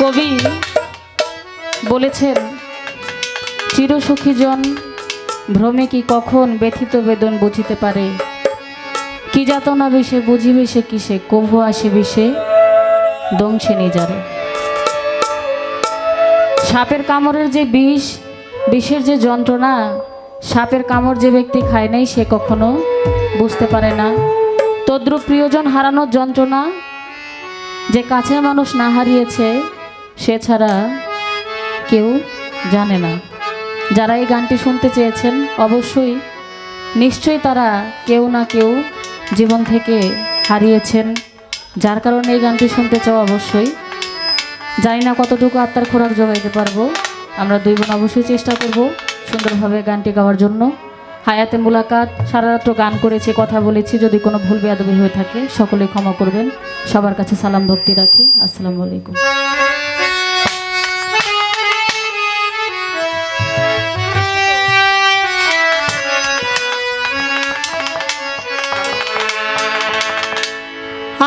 কবি বলেছেন, চিরসুখী জন ভ্রমে কি কখন ব্যথিত বেদন বুঝিতে পারে, কি যাতনা বিষে বুঝিবে সে কিসে, কভু আসে বিষে দংশে নিজারে। সাপের কামড়ের যে বিষ, বিষের যে যন্ত্রণা, সাপের কামড় যে ব্যক্তি খায় নাই সে কখনো বুঝতে পারে না। তদ্রূপ প্রিয়জন হারানোর যন্ত্রণা যে কাছের মানুষ না হারিয়েছে সে ছাড়া কেউ জানে না। যারা এই গানটি শুনতে চেয়েছেন অবশ্যই নিশ্চয়ই তারা কেউ না কেউ জীবন থেকে হারিয়েছেন, যার কারণে এই গানটি শুনতে চাও। অবশ্যই জানি না কতটুকু আত্মার খোরাক জোগাইতে পারবো, আমরা দুই বোন অবশ্যই চেষ্টা করব সুন্দরভাবে গানটি গাওয়ার জন্য। হায়াতে মুলাকাত, সারা রাত্র গান করেছি, কথা বলেছি, যদি কোনো ভুল বেয়াদবি হয়ে থাকে সকলে ক্ষমা করবেন। সবার কাছে সালাম ভক্তি রাখি। আসসালামু আলাইকুম।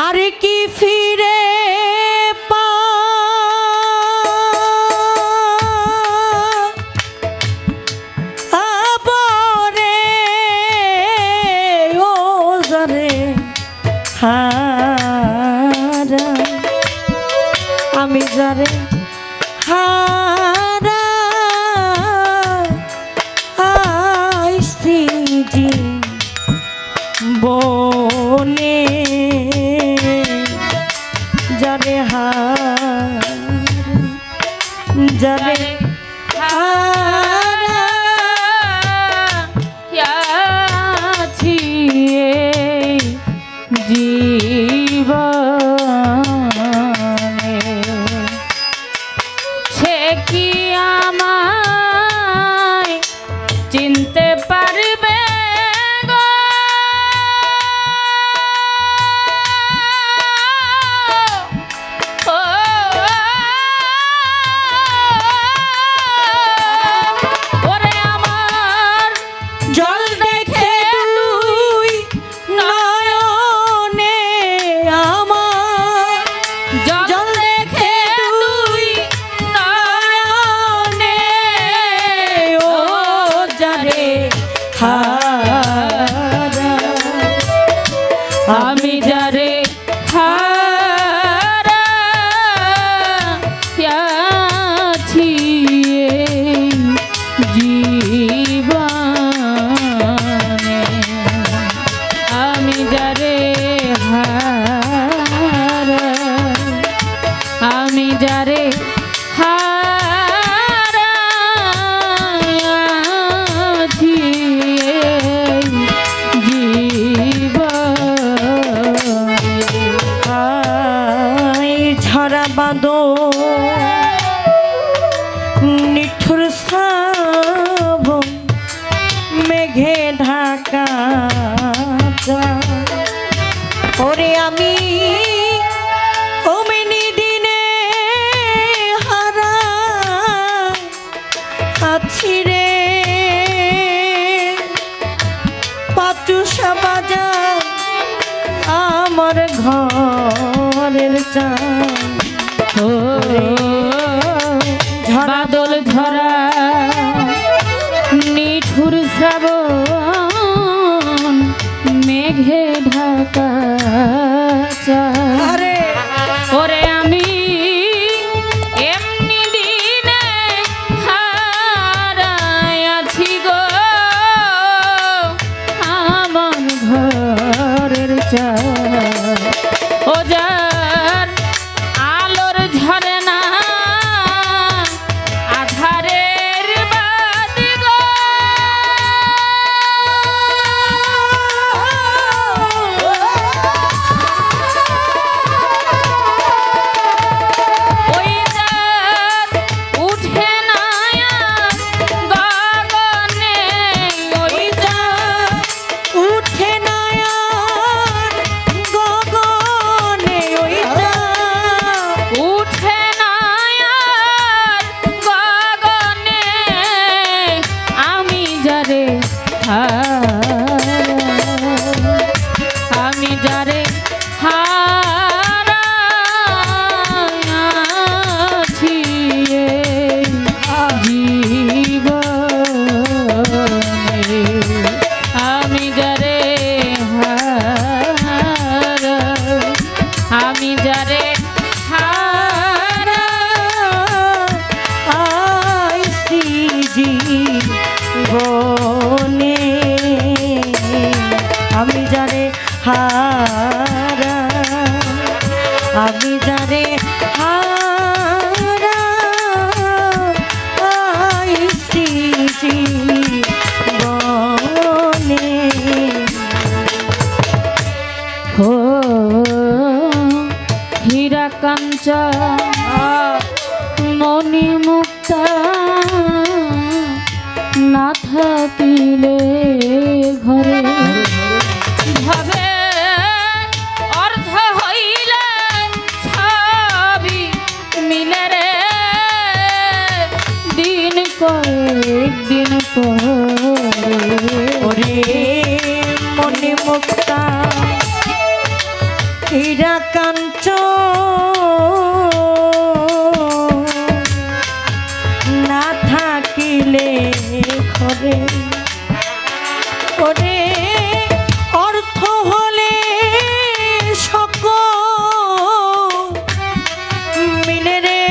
আরে কি ফিরে আমি যারে হারা আইসি বনে, যারে যারে হারা আছি জীবনে, সে কি আমায় চিনতে পারবে গো? ও ওরে আমার জল দেখে তুই নয়নে, আমার জল দেখে তুই নয়নে, ও যারে হারা আমি যারে হারা আছি জীবনে, আমি যারে হারা, আমি যারে হারা আছি ঝরা বাঁধো নিঠুর শ্রাবণ মেঘে ঢাকা, ওরে আমি অমিনি দিনে হারা আছি রে, পাচুষা বাজার আমার ঘরের চাঁদ, বাদল ঝরা নিঠুর শ্রাবণ মেঘে ঢাকা চাঁদ। ওরে আমি এমনি দিনে হারায় আছি গো আমার ঘরের চাঁদ। ও যার আলোর ঝরে না আধারের বাতি গো, যারে হারাইছি জীবনে ও হীরা কাঞ্চন মণি মুক্তা না থাকিলে ঘরে ভাবে অর্ধ হইলে সবই মিলে রে দিন কয়েক দিন পরে ওরে মনে মুক্তা হীরা কাঞ্চন না থাকিলে ঘরে ওরে অর্থ হলে সকল মিলে রে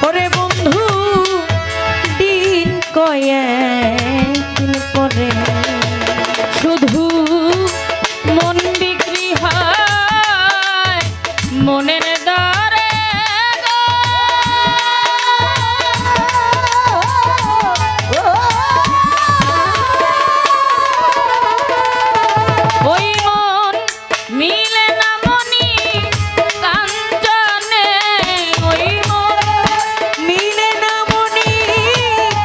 ওরে বন্ধু দিন কয়েকদিন পরে শুধু মন বিক্রি হয় মনের দ্বারে ওই মন মিলে না মনি কাঞ্চনে ওই মন মিলে না মনি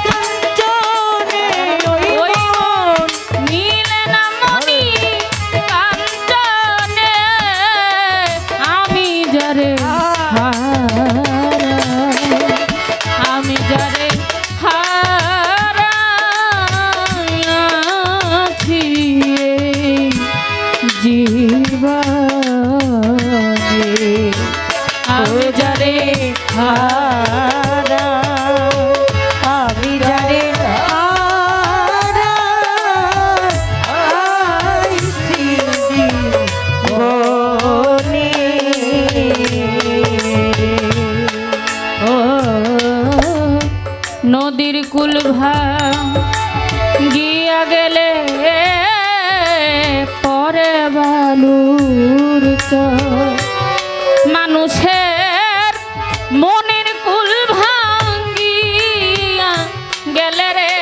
কাঞ্চনে ওই মন মিলে না মনি কাঞ্চনে আমি যারে আমি যারে হারাইছি জীবনে আমি যারে হারা আমি যারে হারাইছি জীবনে ও নদীর কুল গিয়া গেলে পরে বালুর মানুষের মনের কুল ভাঙ্গিয়া গেলে রে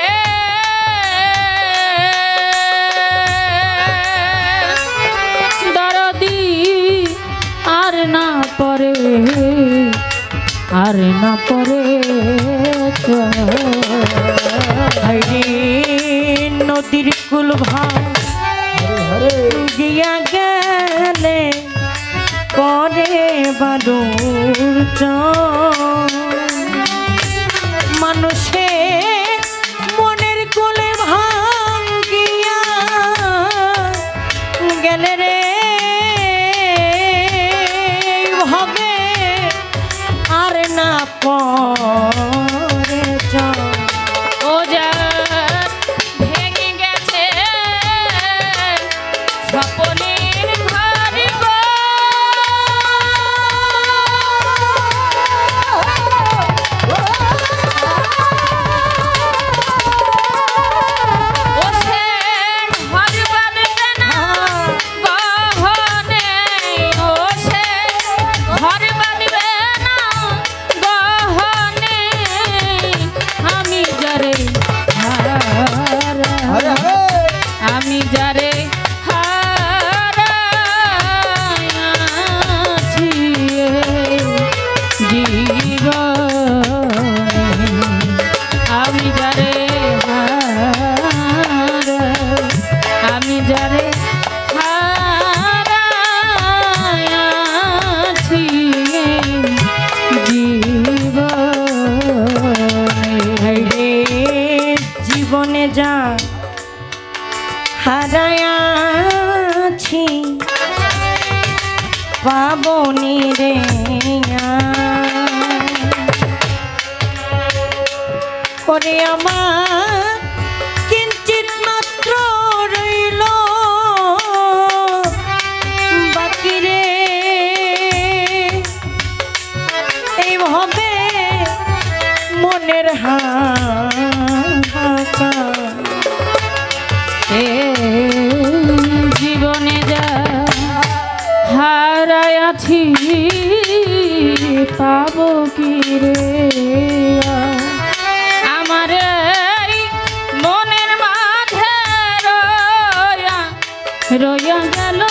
দরদি আর না পরে হরে নদীর কুল গিয়া গেলে পরে বালুর মানুষে মনের কোলে ভাঙ্গিয়া গেলে রে হবে আর না পরে ও যা ভেঙে গেছে স্বপনের ঘর গো ও সে ঘর বাঁধবে না গহনে ও সে ঘর বাঁধবে না গহনে আমি যারে আমি যারে হারাইছি জীবনে আমি যারে আমি যারে হারাইছি জীবনে রে জীবনে যা হারায়াছি পাবনি রে ওরে আমার কিঞ্চিত মাত্র রইল বাকি রে এইভাবে মনের হাহাকার জীবনে যা হারায়াছি পাবো কি রে আমার এই মনের মাঝে রয়া রয়া গেল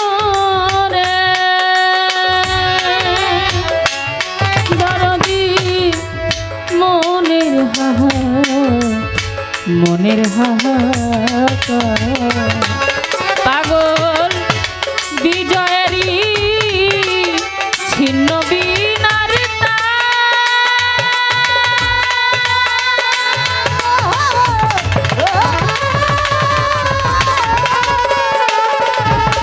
রে দরদি মনের মনের হাহাকার পাগল বিজয়েরই ছিন্ন বিনার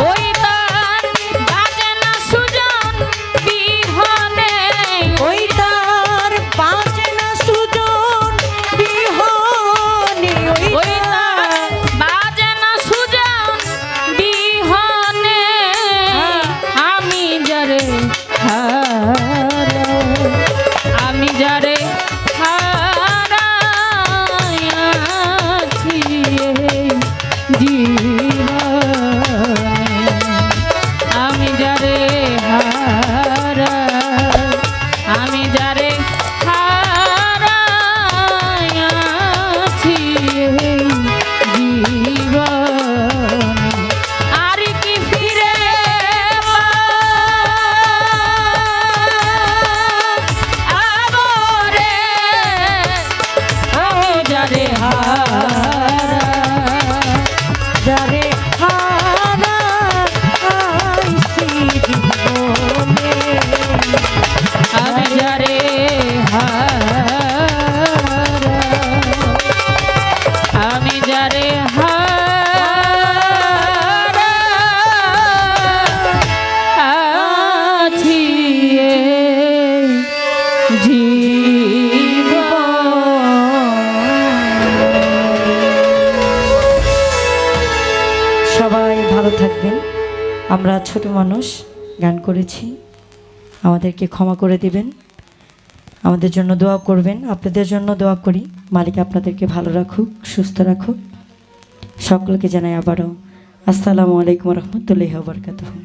ওই তার বাজে না সুজন বিহনে ওই তার বাজে না সুজন বিহনে ওই তার বাজে না সুজন বিহনে আমি যারে আমি যারে হারাইয়াছি জীবনে আমি যারে আমি যারে হারাইয়াছি জীবনে আর কি ফিরে আবরে আমি যারে যারে হারাইছি জীবনে আমি যারে আমি যারে আছি সবাই ভালো থাকবেন। আমরা ছোট মানুষ গান করেছি, আমাদেরকে ক্ষমা করে দিবেন, আমাদের জন্য দোয়া করবেন। আপনাদের জন্য দোয়া করি, মালিক আপনাদেরকে ভালো রাখুক, সুস্থ রাখুক। সকলকে জানাই আবারও আসসালামু আলাইকুম রহমতুল্লাহি ওয়া বারাকাতুহু।